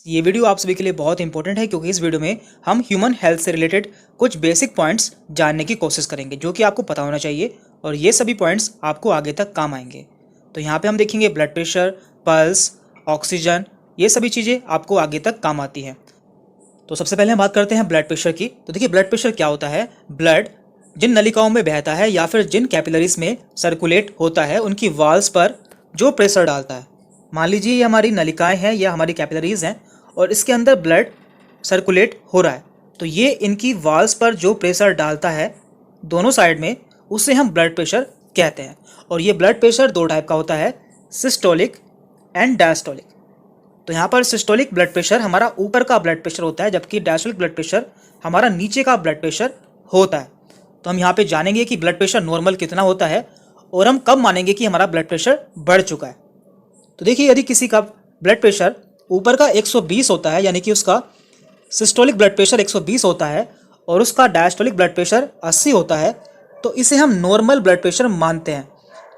ये वीडियो आप सभी के लिए बहुत इंपॉर्टेंट है क्योंकि इस वीडियो में हम ह्यूमन हेल्थ से रिलेटेड कुछ बेसिक पॉइंट्स जानने की कोशिश करेंगे जो कि आपको पता होना चाहिए और ये सभी पॉइंट्स आपको आगे तक काम आएंगे। तो यहाँ पे हम देखेंगे ब्लड प्रेशर, पल्स, ऑक्सीजन, ये सभी चीज़ें आपको आगे तक काम आती हैं। तो सबसे पहले हम बात करते हैं ब्लड प्रेशर की। तो देखिए ब्लड प्रेशर क्या होता है। ब्लड जिन नलिकाओं में बहता है या फिर जिन कैपिलरीज में सर्कुलेट होता है उनकी वॉल्स पर जो प्रेशर डालता है। मान लीजिए ये हमारी नलिकाएं हैं या हमारी कैपिलरीज हैं और इसके अंदर ब्लड सर्कुलेट हो रहा है, तो ये इनकी वॉल्स पर जो प्रेशर डालता है दोनों साइड में, उसे हम ब्लड प्रेशर कहते हैं। और ये ब्लड प्रेशर दो टाइप का होता है, सिस्टोलिक एंड डायस्टोलिक। तो यहाँ पर सिस्टोलिक ब्लड प्रेशर हमारा ऊपर का ब्लड प्रेशर होता है, जबकि डायस्टोलिक ब्लड प्रेशर हमारा नीचे का ब्लड प्रेशर होता है। तो हम यहाँ पे जानेंगे कि ब्लड प्रेशर नॉर्मल कितना होता है और हम कब मानेंगे कि हमारा ब्लड प्रेशर बढ़ चुका है। तो देखिए यदि किसी का ब्लड प्रेशर ऊपर का 120 होता है, यानी कि उसका सिस्टोलिक ब्लड प्रेशर 120 होता है और उसका डायस्टोलिक ब्लड प्रेशर 80 होता है, तो इसे हम नॉर्मल ब्लड प्रेशर मानते हैं,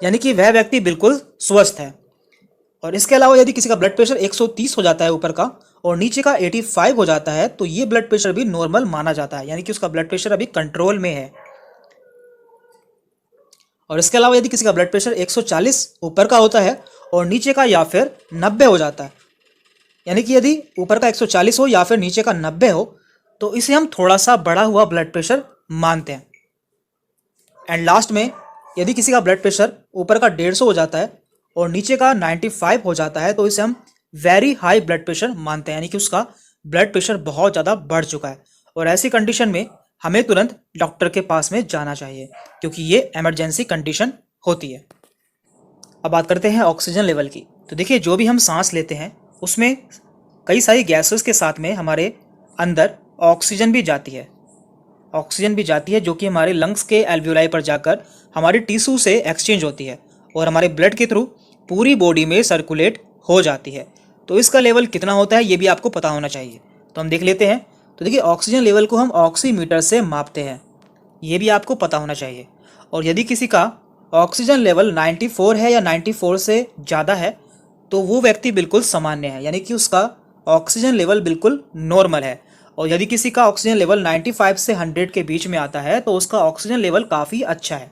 यानी कि वह व्यक्ति बिल्कुल स्वस्थ है। और इसके अलावा यदि किसी का ब्लड प्रेशर 130 हो जाता है ऊपर का और नीचे का 85 हो जाता है, तो ये ब्लड प्रेशर भी नॉर्मल माना जाता है, यानी कि उसका ब्लड प्रेशर अभी कंट्रोल में है। और इसके अलावा यदि किसी का ब्लड प्रेशर 140 ऊपर का होता है और नीचे का या फिर 90 हो जाता है, यानी कि यदि ऊपर का 140 हो या फिर नीचे का 90 हो, तो इसे हम थोड़ा सा बढ़ा हुआ ब्लड प्रेशर मानते हैं। एंड लास्ट में यदि किसी का ब्लड प्रेशर ऊपर का 150 हो जाता है और नीचे का 95 हो जाता है, तो इसे हम वेरी हाई ब्लड प्रेशर मानते हैं, यानी कि उसका ब्लड प्रेशर बहुत ज़्यादा बढ़ चुका है। और ऐसी कंडीशन में हमें तुरंत डॉक्टर के पास में जाना चाहिए क्योंकि ये इमरजेंसी कंडीशन होती है। अब बात करते हैं ऑक्सीजन लेवल की। तो देखिए जो भी हम सांस लेते हैं उसमें कई सारी गैसेस के साथ में हमारे अंदर ऑक्सीजन भी जाती है जो कि हमारे लंग्स के एल्वियोलाई पर जाकर हमारी टिश्यू से एक्सचेंज होती है और हमारे ब्लड के थ्रू पूरी बॉडी में सर्कुलेट हो जाती है। तो इसका लेवल कितना होता है ये भी आपको पता होना चाहिए। तो हम देख लेते हैं। तो देखिए ऑक्सीजन लेवल को हम ऑक्सीमीटर से मापते हैं, ये भी आपको पता होना चाहिए। और यदि किसी का ऑक्सीजन लेवल 94 है या 94 से ज़्यादा है, तो वो व्यक्ति बिल्कुल सामान्य है, यानी कि उसका ऑक्सीजन लेवल बिल्कुल नॉर्मल है। और यदि किसी का ऑक्सीजन लेवल 95 से 100 के बीच में आता है, तो उसका ऑक्सीजन लेवल काफ़ी अच्छा है।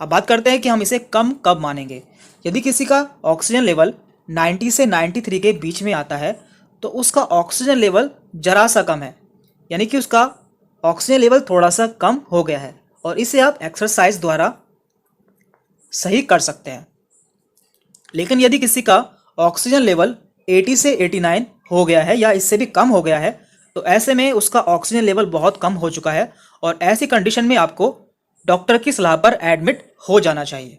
अब बात करते हैं कि हम इसे कम कब मानेंगे। यदि किसी का ऑक्सीजन लेवल 90 से 93 के बीच में आता है, तो उसका ऑक्सीजन लेवल जरा सा कम है, यानी कि उसका ऑक्सीजन लेवल थोड़ा सा कम हो गया है और इसे आप एक्सरसाइज द्वारा सही कर सकते हैं। लेकिन यदि किसी का ऑक्सीजन लेवल 80 से 89 हो गया है या इससे भी कम हो गया है, तो ऐसे में उसका ऑक्सीजन लेवल बहुत कम हो चुका है और ऐसी कंडीशन में आपको डॉक्टर की सलाह पर एडमिट हो जाना चाहिए।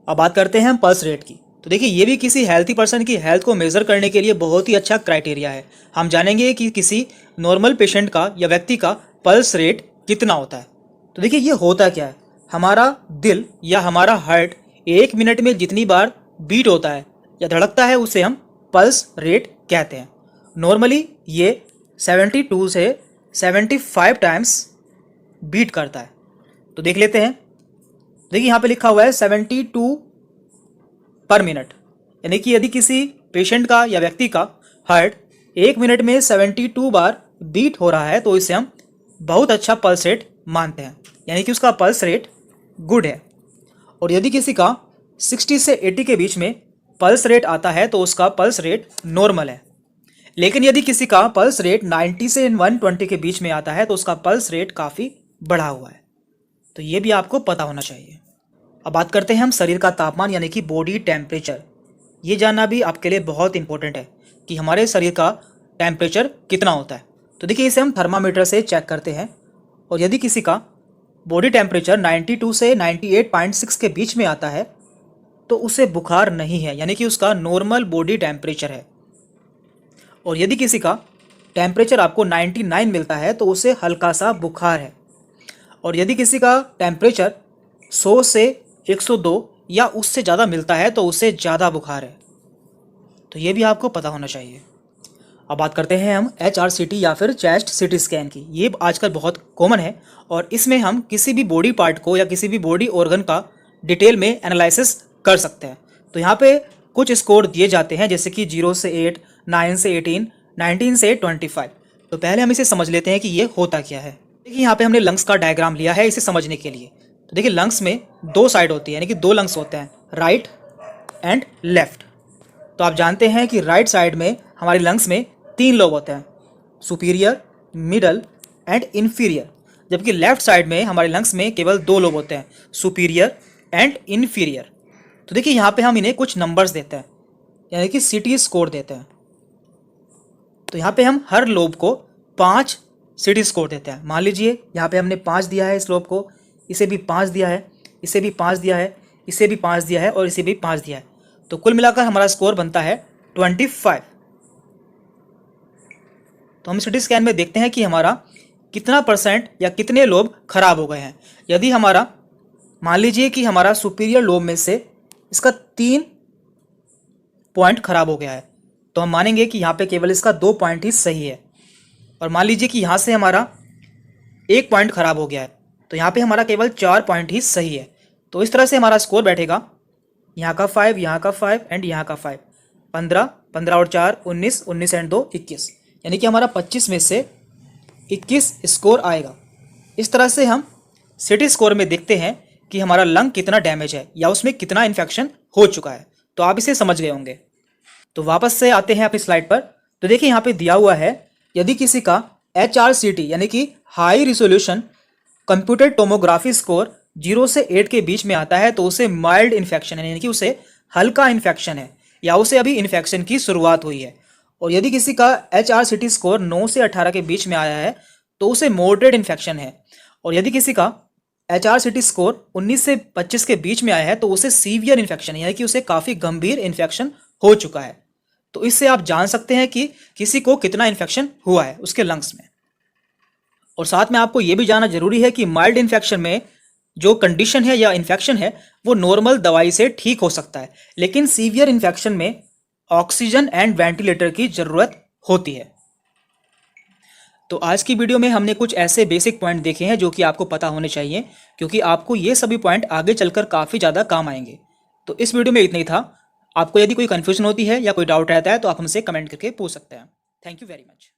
अब बात करते हैं हम पल्स रेट की। तो देखिए ये भी किसी हेल्थी पर्सन की हेल्थ को मेज़र करने के लिए बहुत ही अच्छा क्राइटेरिया है। हम जानेंगे कि किसी नॉर्मल पेशेंट का या व्यक्ति का पल्स रेट कितना होता है। तो देखिए ये होता क्या है, हमारा दिल या हमारा हार्ट 1 मिनट में जितनी बार बीट होता है या धड़कता है उसे हम पल्स रेट कहते हैं। नॉर्मली ये 72 से 75 टाइम्स बीट करता है। तो देख लेते हैं। देखिए यहाँ पे लिखा हुआ है 72 पर मिनट, यानी कि यदि किसी पेशेंट का या व्यक्ति का हार्ट 1 मिनट में 72 बार बीट हो रहा है, तो इसे हम बहुत अच्छा पल्स रेट मानते हैं, यानी कि उसका पल्स रेट गुड है। और यदि किसी का 60 से 80 के बीच में पल्स रेट आता है, तो उसका पल्स रेट नॉर्मल है। लेकिन यदि किसी का पल्स रेट 90 से 120 के बीच में आता है, तो उसका पल्स रेट काफ़ी बढ़ा हुआ है। तो ये भी आपको पता होना चाहिए। अब बात करते हैं हम शरीर का तापमान, यानी कि बॉडी टेम्परेचर। ये जानना भी आपके लिए बहुत इंपॉर्टेंट है कि हमारे शरीर का टेम्परेचर कितना होता है। तो देखिए इसे हम थर्मामीटर से चेक करते हैं और यदि किसी का बॉडी टेम्परेचर 92 से 98.6 के बीच में आता है, तो उसे बुखार नहीं है, यानी कि उसका नॉर्मल बॉडी टेम्परेचर है। और यदि किसी का टेम्परेचर आपको 99 मिलता है, तो उसे हल्का सा बुखार है। और यदि किसी का टेम्परेचर 100 से 102 या उससे ज़्यादा मिलता है, तो उसे ज़्यादा बुखार है। तो ये भी आपको पता होना चाहिए। अब बात करते हैं हम HRCT या फिर चेस्ट सीटी स्कैन की। ये आजकल बहुत कॉमन है और इसमें हम किसी भी बॉडी पार्ट को या किसी भी बॉडी ऑर्गन का डिटेल में एनालिसिस कर सकते हैं। तो यहाँ पे कुछ स्कोर दिए जाते हैं, जैसे कि 0 से 8, 9 से 18, 19 से 25। तो पहले हम इसे समझ लेते हैं कि ये होता क्या है। देखिए यहाँ पे हमने लंग्स का डायग्राम लिया है इसे समझने के लिए। तो देखिए लंग्स में दो साइड होती है, यानी कि दो लंग्स होते हैं, राइट एंड लेफ्ट। तो आप जानते हैं कि राइट साइड में हमारे लंग्स में 3 लोब होते हैं, सुपीरियर, मिडल एंड इन्फीरियर। जबकि लेफ्ट साइड में हमारे लंग्स में केवल 2 लोब होते हैं, सुपीरियर एंड इन्फीरियर। तो देखिए यहाँ पे हम इन्हें कुछ नंबर्स देते हैं, यानी कि सीटी स्कोर देते हैं। तो यहाँ पे हम हर लोब को 5 सीटी स्कोर देते हैं। मान लीजिए यहाँ पे हमने 5 दिया है इस लोब को, इसे भी 5 दिया है, इसे भी 5 दिया है, इसे भी 5 दिया है और इसे भी 5 दिया है। तो कुल मिलाकर हमारा स्कोर बनता है 25। तो हम सिटी स्कैन में देखते हैं कि हमारा कितना परसेंट या कितने लोब खराब हो गए हैं। यदि हमारा मान लीजिए कि हमारा सुपीरियर लोब में से इसका 3 पॉइंट खराब हो गया है, तो हम मानेंगे कि यहाँ पे केवल इसका 2 पॉइंट ही सही है। और मान लीजिए कि यहाँ से हमारा 1 पॉइंट खराब हो गया है, तो यहाँ पे हमारा केवल 4 पॉइंट ही सही है। तो इस तरह से हमारा स्कोर बैठेगा, यहाँ का 5, यहाँ का 5 एंड यहाँ का 5, 15, 15 और 4 19, 19 एंड 2 21, यानी कि हमारा 25 में से 21 स्कोर आएगा। इस तरह से हम सिटी स्कोर में देखते हैं कि हमारा लंग कितना डैमेज है या उसमें कितना इन्फेक्शन हो चुका है। तो आप इसे समझ गए होंगे। तो वापस से आते हैं अपनी स्लाइड पर। तो देखिए यहाँ पे दिया हुआ है, यदि किसी का HRCT यानी कि high resolution computer tomography score 0 से 8 के बीच में आता है, तो उसे माइल्ड इन्फेक्शन है, यानी कि उसे हल्का इन्फेक्शन है या उसे अभी इन्फेक्शन की शुरुआत हुई है। और यदि किसी का HRCT स्कोर 9 से 18 के बीच में आया है, तो उसे मॉडरेट इन्फेक्शन है। और यदि किसी का HRCT स्कोर 19 से 25 के बीच में आया है, तो उसे सीवियर इन्फेक्शन है, यानी कि उसे काफ़ी गंभीर इन्फेक्शन हो चुका है। तो इससे आप जान सकते हैं कि किसी को कितना इन्फेक्शन हुआ है उसके लंग्स में। और साथ में आपको यह भी जानना जरूरी है कि माइल्ड इन्फेक्शन में जो कंडीशन है या इन्फेक्शन है वो नॉर्मल दवाई से ठीक हो सकता है, लेकिन सीवियर इन्फेक्शन में ऑक्सीजन एंड वेंटिलेटर की ज़रूरत होती है। तो आज की वीडियो में हमने कुछ ऐसे बेसिक पॉइंट देखे हैं जो कि आपको पता होने चाहिए, क्योंकि आपको ये सभी पॉइंट आगे चलकर काफ़ी ज़्यादा काम आएंगे। तो इस वीडियो में इतना ही था। आपको यदि कोई कन्फ्यूजन होती है या कोई डाउट रहता है तो आप हमसे कमेंट करके पूछ सकते हैं। Thank you very much.